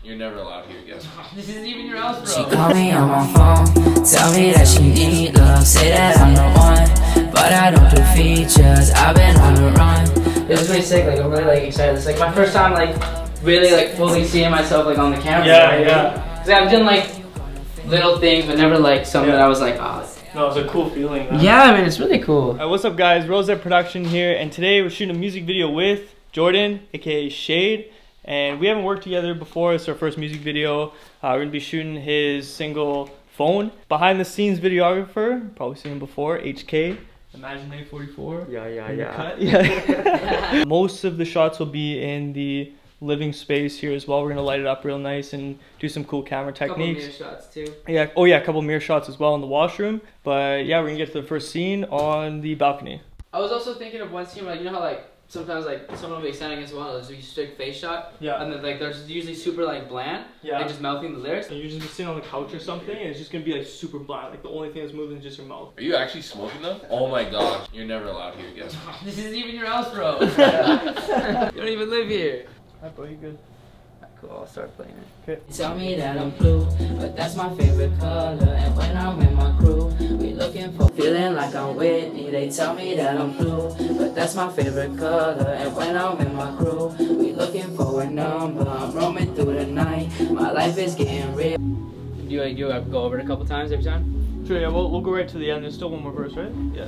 You're never allowed here again. This isn't even your house, bro. She call me on my phone, tell me that she need love, say that I'm the one, but I don't do features, I've been on the run. It was really sick, like I'm really like excited. It's like my first time like really like fully seeing myself like on the camera. Yeah. Cause I've done like little things, but never like something that I was like, oh. No, it was a cool feeling, man. Yeah, I mean, it's really cool. What's up, guys? Rosette Production here, and today we're shooting a music video with Jordan, aka Shade, and we haven't worked together before. It's our first music video. We're gonna be shooting his single Phone. Behind the scenes videographer, probably seen him before, HK. Imagine A44. Yeah. Most of the shots will be in the living space here as well. We're gonna light it up real nice and do some cool camera techniques. Couple mirror shots too. Yeah. Oh yeah, a couple mirror shots as well in the washroom. But yeah, we're gonna get to the first scene on the balcony. I was also thinking of one scene where, like, you know how like sometimes like someone will be standing against one, there's a strict face shot. Yeah. And then like there's usually super like bland. Yeah. Like just mouthing the lyrics. And you're just sitting on the couch or something, and it's just gonna be like super bland. Like the only thing that's moving is just your mouth. Are you actually smoking though? Oh my gosh, you're never allowed here again. This isn't even your house, bro. You don't even live here. Alright, bro, you good? Cool, I'll start playing it. Okay. Tell me that I'm blue, but that's my favorite color, and when I'm with my crew, we looking for feeling like I'm Whitney. They tell me that I'm blue, but that's my favorite color, and when I'm with my crew, we looking for a number. I'm roaming through the night, my life is getting real. Do you go over it a couple times every time? Sure, yeah, we'll go right to the end. There's still one more verse, right? Yeah.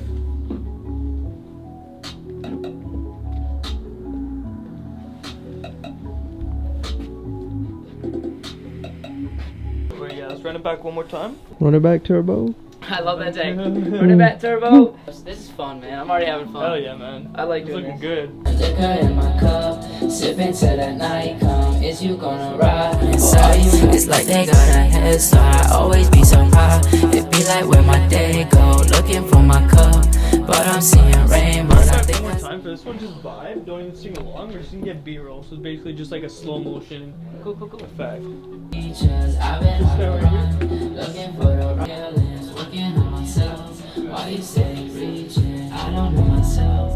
Wait, yeah, let's run it back one more time. Run it back, turbo. I love that tank. Run it back, turbo. This is fun, man. I'm already having fun. Hell yeah, man. I like It's doing looking this. good. Liquor in my cup, sipping till the night come. Is you gonna ride inside you? It's like they got a head start. I always be so high. It be like where my day go, looking for my cup, but I'm seeing rainbows. I think One more that's time for this one, just vibe. Don't even sing along. We're just gonna get B-roll. So it's basically just like a slow motion effect. features. I've been on the run, looking for the feelings, working on myself. Why you say reaching? I don't know myself.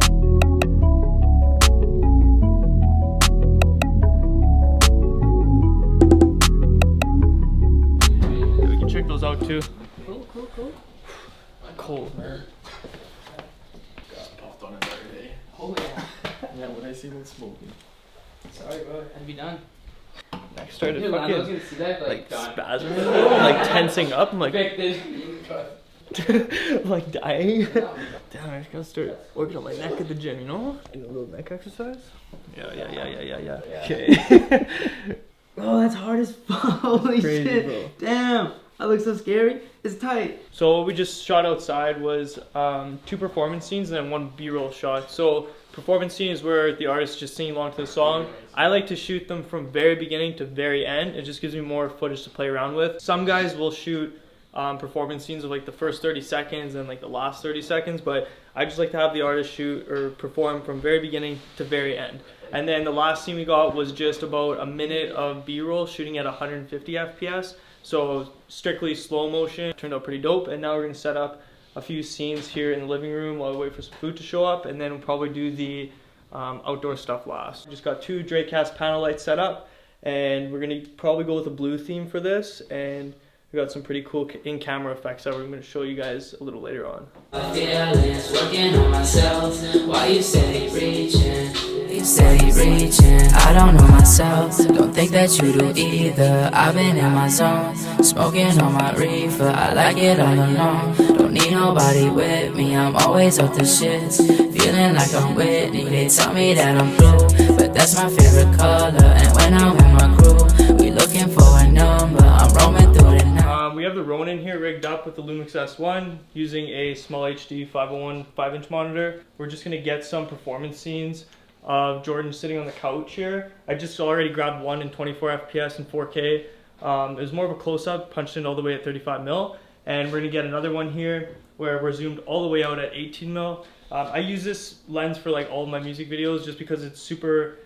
Yeah, we can check those out too. Cool. Cold, man. Just puffed on it every day. Oh yeah. Yeah, when I see them smoking. Sorry, bro. I'd be done. I started Dude, I was fucking gonna see that, like done. spasming, like tensing up. I'm like, Victor. I'm like dying. Damn, I just gotta start working on my neck at the gym, you know? Do a little neck exercise. Yeah. Okay. Oh, that's hard as fuck. Holy Crazy, shit. bro. Damn. That looks so scary. It's tight. So what we just shot outside was 2 performance scenes and then 1 B-roll shot. So performance scene is where the artist is just singing along to the song. I like to shoot them from very beginning to very end. It just gives me more footage to play around with. Some guys will shoot performance scenes of like the first 30 seconds and like the last 30 seconds, but I just like to have the artist shoot or perform from very beginning to very end. And then the last scene we got was just about a minute of B-roll shooting at 150 FPS. So strictly slow motion. Turned out pretty dope. And now we're gonna set up a few scenes here in the living room while we wait for some food to show up, and then we'll probably do the outdoor stuff last. Just got 2 Dracast panel lights set up, and we're gonna probably go with a blue theme for this, and we got some pretty cool in-camera effects that we're gonna show you guys a little later on. Feelings, working on myself. Why you steady reaching? You steady reaching. I don't know myself. Don't think that you do either. I've been in my zone, smoking on my reefer. I like it all alone. Don't need nobody with me. I'm always off the shits, feeling like I'm Whitney. They tell me that I'm blue, but that's my favorite color. And when I'm with my crew, we looking for a number. I'm roaming through the night. We have the Ronin here rigged up with the Lumix S1 using a small HD 501 5-inch monitor. We're just gonna get some performance scenes of Jordan sitting on the couch here. I just already grabbed one in 24 FPS and 4K. It was more of a close-up, punched in all the way at 35mm, and we're gonna get another one here where we're zoomed all the way out at 18mm. I use this lens for like all of my music videos just because it's super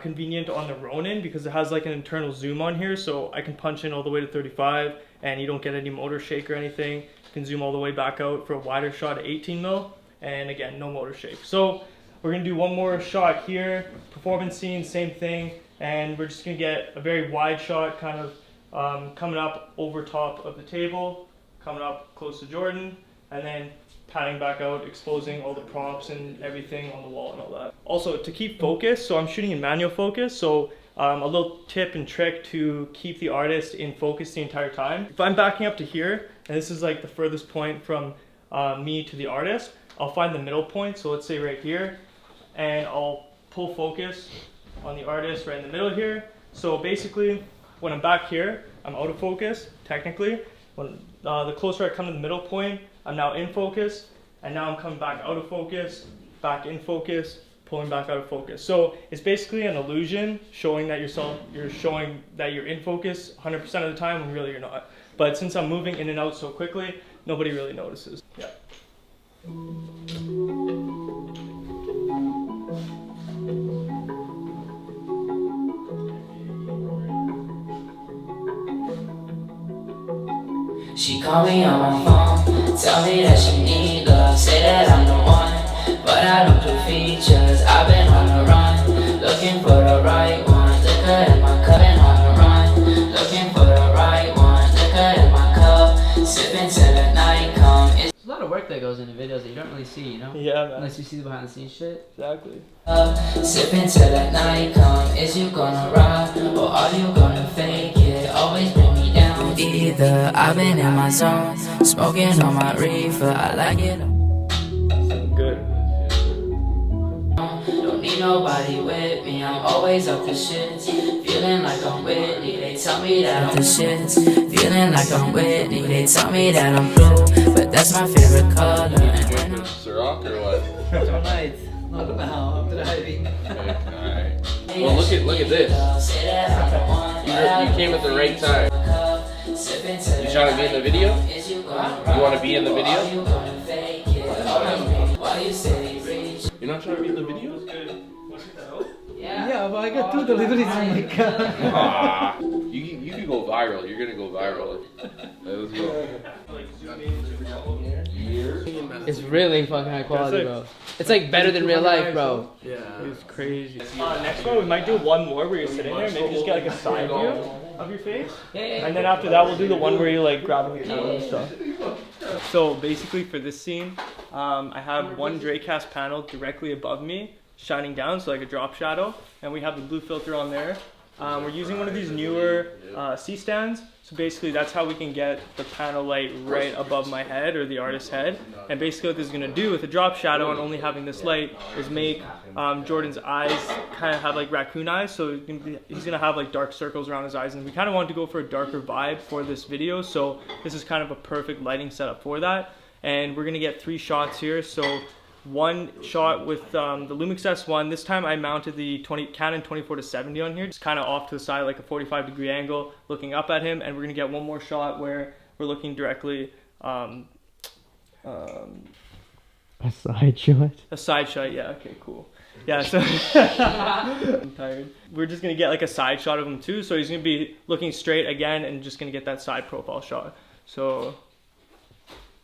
convenient on the Ronin, because it has like an internal zoom on here, so I can punch in all the way to 35 and you don't get any motor shake or anything. You can zoom all the way back out for a wider shot at 18mm, and again, no motor shake. So we're gonna do one more shot here, performance scene, same thing, and we're just gonna get a very wide shot, kind of coming up over top of the table, coming up close to Jordan, and then panning back out, exposing all the props and everything on the wall and all that. Also, to keep focus, so I'm shooting in manual focus, so a little tip and trick to keep the artist in focus the entire time. If I'm backing up to here, and this is like the furthest point from me to the artist, I'll find the middle point, so let's say right here, and I'll pull focus on the artist right in the middle here. So basically, when I'm back here, I'm out of focus, technically. When the closer I come to the middle point, I'm now in focus, and now I'm coming back out of focus, back in focus, pulling back out of focus. So it's basically an illusion showing that you're showing that you're in focus 100% of the time when really you're not. But since I'm moving in and out so quickly, nobody really notices. Yeah. She call me on my phone, tell me that she need love, say that I'm the one, but I don't do features. I've been on the run, looking for the right one. Liquor in my cup, been on the run, looking for the right one. Liquor in my cup, sipping till the night come. There's a lot of work that goes into videos that you don't really see, you know? Yeah, man. Unless you see the behind the scenes shit. Exactly. Sipping till the night come. Is you gonna ride or are you gonna fake it? Always bring me down. Either I've been in my zone, smoking on my reefer. I like it. Good. Don't need nobody with me. I'm always up to shits. Feeling like I'm Whitney. They tell me that I'm the shits. Feeling like I'm Whitney. They tell me that I'm blue, but that's my favorite color. And when I'm Ciroc or what? Tonight. Not now, I'm driving. Alright. Well, look at this. You came at the right time. You trying to be in the video? You want to be in the video? You're not trying to be in the video? Yeah, but I got 2 deliveries in my car. Ah, you can go viral. You're gonna go viral. Let's go. It's really fucking high quality, bro. It's like better than real life, bro. Yeah. It's crazy. Next one, we might do one more where you're sitting there, maybe just get like a side view of your face. And then after that, we'll do the one where you're like grabbing the camera and stuff. So basically for this scene, I have one Dracast panel directly above me, shining down, so like a drop shadow. And we have the blue filter on there. We're using one of these newer C-stands. So basically that's how we can get the panel light right above my head or the artist's head. And basically what this is going to do with the drop shadow and only having this light is make Jordan's eyes kind of have like raccoon eyes. So he's going to have like dark circles around his eyes. And we kind of wanted to go for a darker vibe for this video. So this is kind of a perfect lighting setup for that. And we're going to get 3 shots here. So one shot with the Lumix S1. This time I mounted the Canon 24-70 on here, just kind of off to the side, like a 45-degree angle, looking up at him. And we're gonna get one more shot where we're looking directly. A side shot. A side shot. Yeah. Okay. Cool. Yeah. So I'm tired. We're just gonna get like a side shot of him too. So he's gonna be looking straight again, and just gonna get that side profile shot. So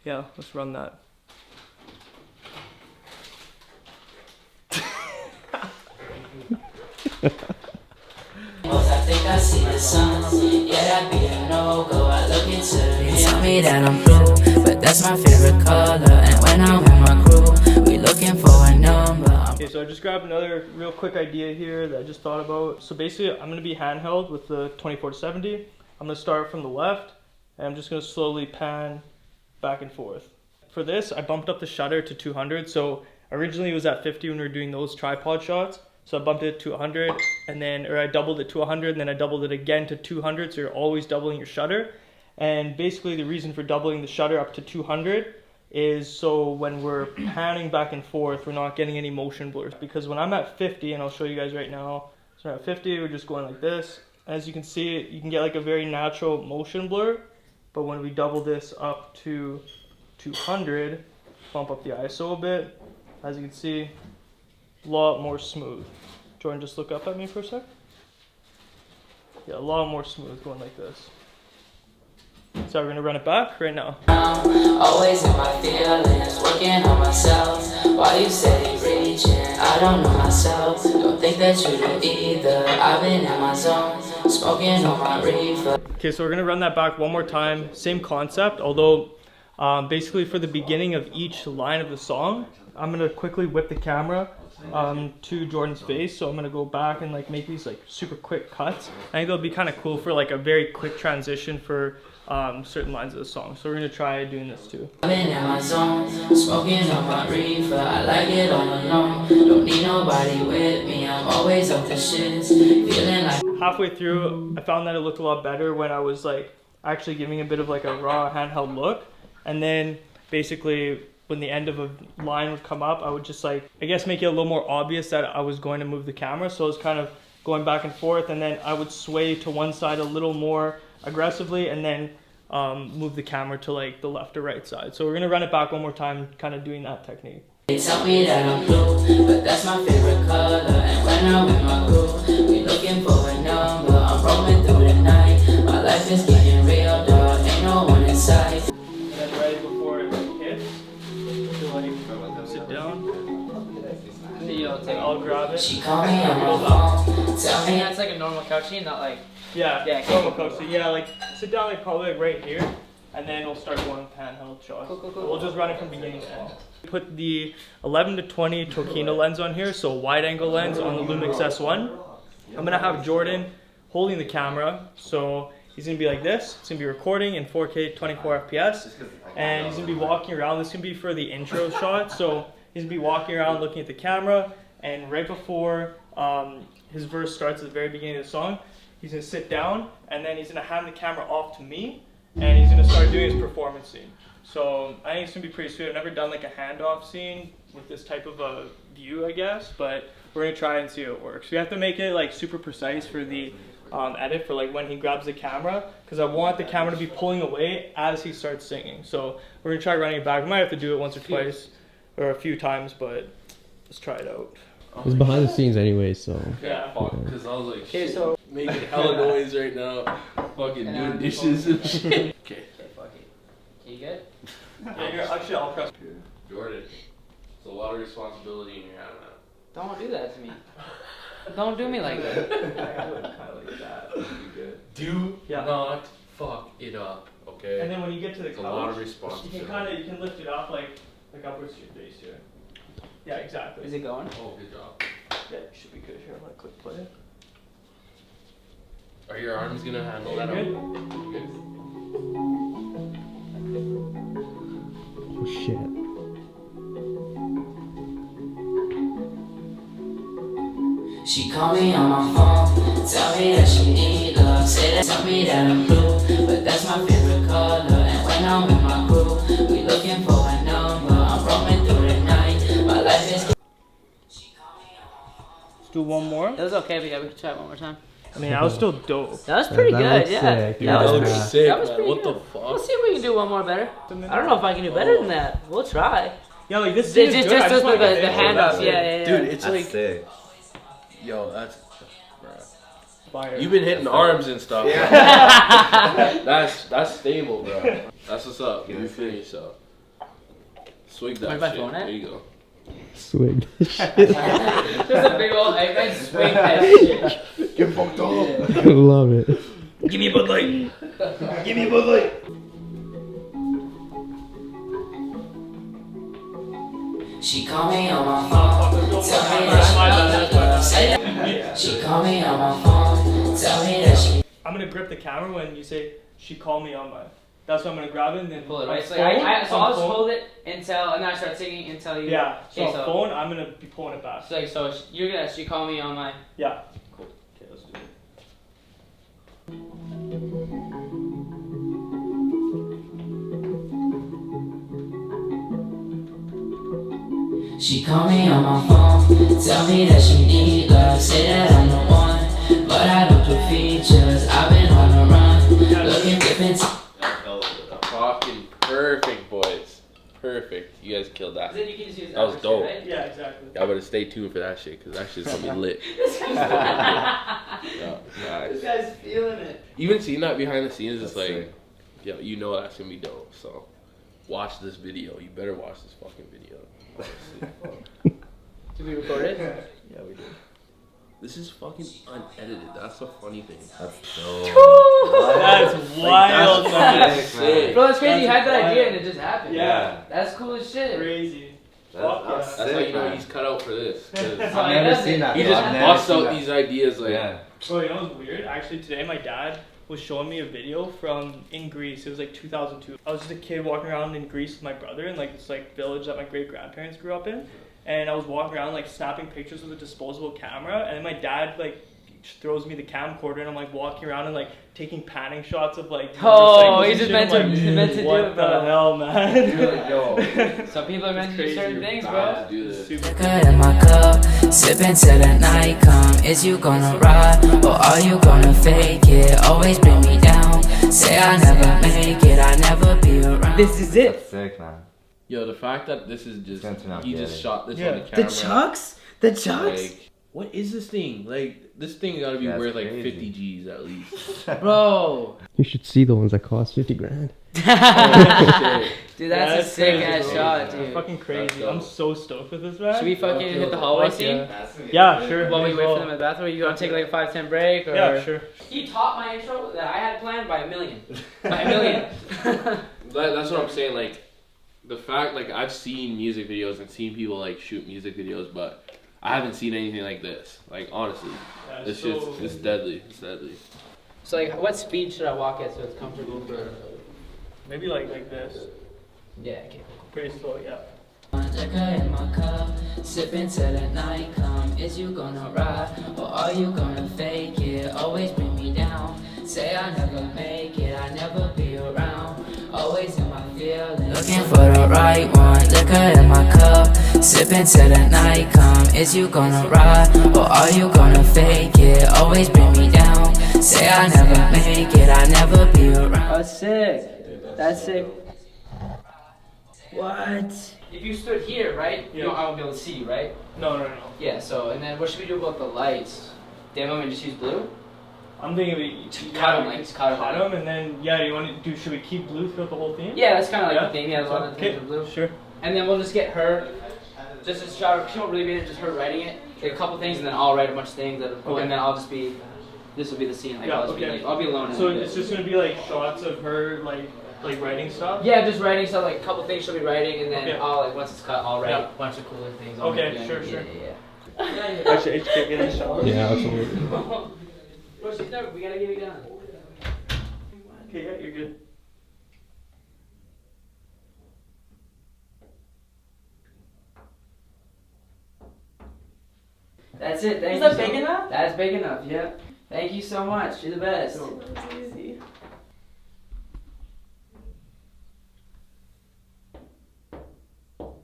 yeah, let's run that. I think I see the sun. Yeah, that'd be a no-go. I look into the tell me that I'm blue, but that's my favorite color. And when I'm with my crew, we looking for a number. Okay, so I just grabbed another real quick idea here that I just thought about. So basically, I'm going to be handheld with the 24-70. I'm going to start from the left, and I'm just going to slowly pan back and forth. For this, I bumped up the shutter to 200. So originally it was at 50 when we were doing those tripod shots. So I bumped it to 100, and then, or I doubled it to 100, and then I doubled it again to 200. So you're always doubling your shutter. And basically the reason for doubling the shutter up to 200 is so when we're panning back and forth, we're not getting any motion blurs. Because when I'm at 50, and I'll show you guys right now, so at 50, we're just going like this. As you can see, you can get like a very natural motion blur. But when we double this up to 200, bump up the ISO a bit, as you can see, a lot more smooth. Jordan, just look up at me for a sec. Yeah, a lot more smooth going like this. So we're gonna run it back right now. Always in my feelings, working on myself. While you steady reaching, I don't know myself. Don't think that you do either. I've been in my zone, smoking on my reefer. Okay, so we're gonna run that back one more time. Same concept, although basically for the beginning of each line of the song, I'm gonna quickly whip the camera to Jordan's face. So I'm gonna go back and like make these like super quick cuts. I think that'll be kind of cool for like a very quick transition for certain lines of the song. So we're gonna try doing this too. I've been in my zone, smoking on my reefer. I like it all alone, don't need nobody with me. I'm always up to shits, feeling like Halfway through, I found that it looked a lot better when I was like actually giving a bit of like a raw handheld look. And then basically when the end of a line would come up, I would just like, I guess make it a little more obvious that I was going to move the camera. So I was kind of going back and forth, and then I would sway to one side a little more aggressively and then move the camera to like the left or right side. So we're gonna run it back one more time, kind of doing that technique. they tell me that I'm blue, but that's my favorite color. And when I'm with my crew, we looking for a number. I'm rolling through the night, my life is getting real, dog. Ain't no one in sight. And then right before it hits, to like sit down, and I'll grab it. She called me on my phone, tell me That's like a normal couch scene, not like. Yeah, Yeah, normal coach. So yeah, like sit down like probably like right here, and then we'll start going with handheld shots. Cool. We'll just run it from beginning to end. Put the 11 to 20 Tokina lens on here, so wide angle lens on the Lumix S1. I'm gonna have Jordan holding the camera, so he's gonna be like this. It's gonna be recording in 4K 24 FPS, and he's gonna be walking around. This is gonna be for the intro shot, so he's gonna be walking around looking at the camera, and right before his verse starts at the very beginning of the song, he's gonna sit down, and then he's gonna hand the camera off to me, and he's gonna start doing his performance scene. So I think it's gonna be pretty sweet. I've never done like a handoff scene with this type of a view, I guess, but we're gonna try and see how it works. We have to make it like super precise for the edit for like when he grabs the camera, because I want the camera to be pulling away as he starts singing. So we're gonna try running it back. We might have to do it once or twice or a few times, but let's try it out. It's behind the scenes anyway, so. Yeah. Because I was like, Okay, shit, so making hella noise right now. Fucking doing dishes and shit. Okay. okay, fuck it. You good? Yeah, here, actually, I'll press. Jordan, it's a lot of responsibility in your hand, man. Don't do that to me. Don't do me like that. I would kind of like that. Would be good. Do Yeah. not fuck it up, okay? And then when you get to the It's a lot of couch, responsibility. you can lift it up like upwards to your face here. Yeah, exactly. Is it going? Oh, good job. Yeah, you should be good here. I'm gonna click play. Are your arms gonna handle that? Good? Good. Oh shit. She called me on my phone, tell me that she need love. Say that, tell me that I'm blue, but that's my favorite color. And when I'm with my crew, we looking for a number. I'm rolling through the night, my life is. Let's do one more. It was okay, but yeah, we can try it one more time. I mean, I was still dope. That was pretty That good, looks yeah. sick, yeah. That That was looks pretty, sick, that was man. pretty What good. the fuck? We'll see if we can do one more better. I don't know if I can do better than that. We'll try. Yeah, like this Just, scene is just, good. I just just with wanna the get handoff, it. yeah. Dude, it's That's like, sick. yo, that's, Fire. you've been hitting arms and stuff. Yeah. That's stable, bro. That's what's up. You finish, so. Swig that Mind if I shit. phone it? There you go. Swig. Just a big old I swing that shit. Get fucked up. I love it. Give me a Bud Light. Give me a Bud Light. She called me on my phone, tell me that she need love. Say that. She called me on my phone, tell me that she. I'm gonna grip the camera when you say she called me on my. That's what I'm gonna grab it and then Pull it, on right? So, phone- so on I'll just phone- hold it until, and then I start singing until you. Yeah. So Okay, on phone, I'm gonna be pulling it back. So, like, so you're gonna, she call me on my. Yeah. Cool. Okay, let's do it. She called me on my phone, tell me that she need love. Say that I'm the one, but I don't do features. I've been on the run, looking different. Fucking perfect, boys. Perfect. You guys killed that. Then you can just use That was first, dope. right? Yeah, exactly. Y'all better stay tuned for that shit, because that shit's gonna be lit. This guy's Yeah, nice. This guy's feeling it. Even seeing that behind the scenes is like Yeah, you know that's gonna be dope. So watch this video. You better watch this fucking video. Honestly. Did we record it? Yeah, we did. This is fucking unedited. That's the funny thing. That's That's wild, man. Sick. Bro, that's crazy. You had that idea and it just happened. Yeah. That's cool as shit. Crazy. Fuck yeah. That's how you know he's cut out for this. 'Cause I've never seen that. he bro. just I've never busts seen out that. these ideas like. Yeah. Bro, you know what's weird? Actually, today my dad was showing me a video from in Greece. It was like 2002. I was just a kid walking around in Greece with my brother in like this like village that my great grandparents grew up in, and I was walking around like snapping pictures with a disposable camera, and then my dad like throws me the camcorder, and I'm like walking around and like taking panning shots of like. Oh, motorcycles he's and just shit. meant I'm to, like, meant to do what it, the bro. hell, man? Yo. Some people are meant to do Crazy. certain things, Bound bro. to do this. Liquor in my cup, sipping till the night come. Is you gonna ride, or are you gonna fake it? Always bring me down. Say I never make it, I never be around. This is it. That's sick, man. Yo, the fact that this is just It's gonna turn out he good. just shot this Yeah. on the camera. Chucks? The Chucks? Like, what is this thing? Like, this thing gotta be Yeah, it's worth like crazy. 50 G's at least. Bro. You should see the ones that cost 50 grand. Dude, that's Yeah, a sick crazy, ass bro. shot, dude. Fucking crazy. That's dope. I'm so stoked with this, man. Should we fucking hit the hallway Fuck scene? Yeah, sure. While we may as wait for well. them in the bathroom, you gonna take like a 5-10 break? Or... Yeah, sure. He topped my intro that I had planned by a million. By a million. That's what I'm saying. Like, the fact, like, I've seen music videos and seen people like shoot music videos, but I haven't seen anything like this. Like, honestly, Yeah, it's so- just it's deadly. It's deadly. So like, what speed should I walk at so it's comfortable for? Maybe like this. Yeah, okay. Pretty slow, yeah. Liquor in my cup, sipping till the night come. Is you gonna ride, or are you gonna fake it? Always bring me down. Say I never make it, I never be around. Always in my feelings, looking for the right one. Liquor in my cup, sipping till the night come. Is you gonna ride, or are you gonna fake it? Always bring me down. Say I never make it, I never be around. That's sick. That's sick. What? If you stood here, right? Yeah. You know, I won't be able to see you, right? No. Yeah. So, and then what should we do about the lights? Damn, I'm gonna just use blue. I'm thinking we Cut 'em, like, just cut 'em. cut 'em, and then yeah, you want to do? Should we keep blue throughout the whole theme? Yeah, that's kind of like Yeah. the thing. Yeah, a lot of the things Okay, are blue. sure. And then we'll just get her, just a shot. She won't really be in it, just her writing it. Like a couple things, and then I'll write a bunch of things that are cool, Okay. and then I'll just be. This will be the scene. Like, Yeah, I'll just okay. be like, I'll be alone. in So it. it's just gonna be like shots of her like writing stuff. Yeah, just writing stuff, like a couple things she'll be writing, and then Okay. I'll, like, once it's cut, I'll write Yeah. a bunch of cooler things. I'll Okay, make it, sure. Yeah. Actually, HK get a shot. Yeah, absolutely. Bro, she's never, we gotta get it done. Okay, yeah, you're good. That's it, thank Is you. that big enough? That's big enough, yep. Thank you so much, you're the best. That's easy.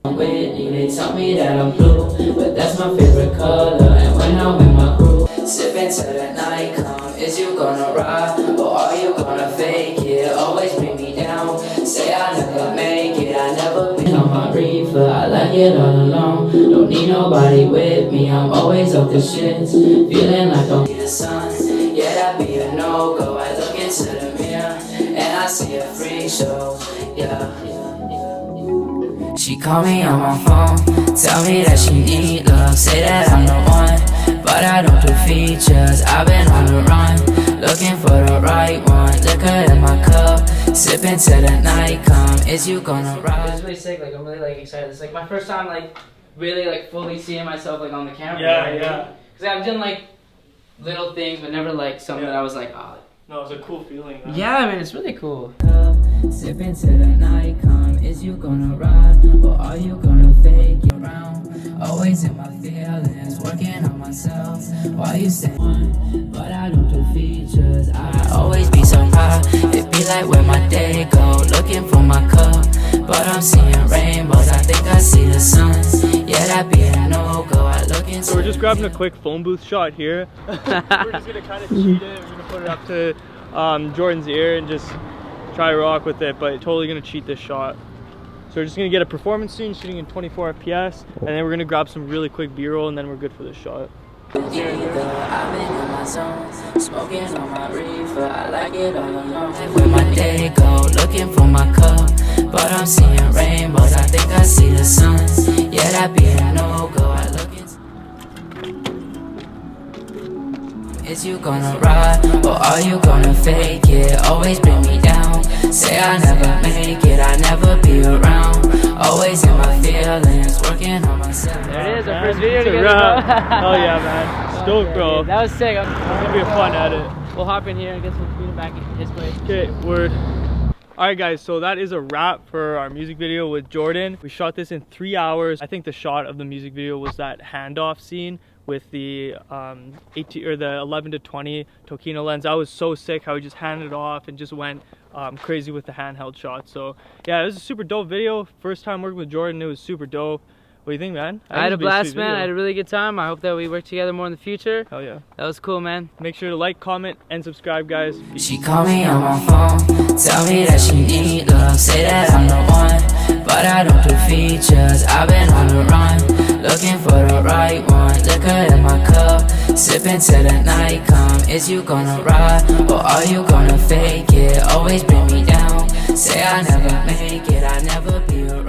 Whitney, they tell me that I'm blue, but that's my favorite color. And when I'm with my crew, sipping till the night come. Is you gonna ride, or are you gonna fake it? Always bring me down. Say I never make it, I never been on my reefer. I like it all alone. Don't need nobody with me. I'm always off the shits, feeling like I'm the sun. Yeah, that be a no-go. I look into the mirror and I see a freak show. Yeah. She call me on my phone, tell me that she need love, say that I'm the one, but I don't do features. I've been on the run, looking for the right one. Liquor in my cup, sipping till the night come. Is you gonna It's ride? really sick, like, I'm really, like, excited. It's, like, my first time, like, really, like, fully seeing myself, like, on the camera. Yeah, you know what I yeah. mean? Cause I've done, like, little things, but never, like, something Yeah. that I was like, oh. No, it's a cool feeling. Man. Yeah, I mean, it's really cool. Sipping till the night come. Is you gonna ride, or are you gonna fake it around? Always in my feelings, working on myself. Why you say one, but I don't do features. I always be so high, it be like where my day go. Looking for my cup, but I'm seeing rainbows. I think I see the sun. Yeah, that be a no-go. I look into So we're just grabbing a quick phone booth shot here. We're just gonna kind of cheat it. We're gonna put it up to Jordan's ear and just try to rock with it, but totally gonna cheat this shot. So we're just gonna get a performance scene shooting in 24 FPS, and then we're gonna grab some really quick B-roll, and then we're good for this shot. I've been in my zone, smoking on my reefer. I like it all alone. Where my day go, looking for my cup, but I'm seeing rainbows. I think I see the sun. Yeah, that be a no-go. I look into. Is you gonna ride, or are you gonna fake it? Always bring me down. Say I never make it, I never be around. Always in my feelings, working on myself. There it is, our first video It's a together, wrap. bro. Oh yeah, man. Stoked, bro. That was sick. It's gonna be a fun edit. We'll hop in here and get some feedback in his place. Okay, word. Alright guys, so that is a wrap for our music video with Jordan. We shot this in 3 hours. I think the shot of the music video was that handoff scene with the 11 to 20 Tokino lens. That was so sick how we just handed it off and just went crazy with the handheld shot. So yeah, it was a super dope video. First time working with Jordan, it was super dope. What do you think, man? I had a blast, man. I had a really good time. I hope that we work together more in the future. Hell yeah. That was cool, man. Make sure to like, comment, and subscribe, guys. She call me on my phone, tell me that she need love, say that I'm the one, but I don't do features. I've been on the run, looking for the right one. Liquor in my cup, sipping till the night come. Is you gonna ride, or are you gonna fake it? Always bring me down, say I never make it, I never be around.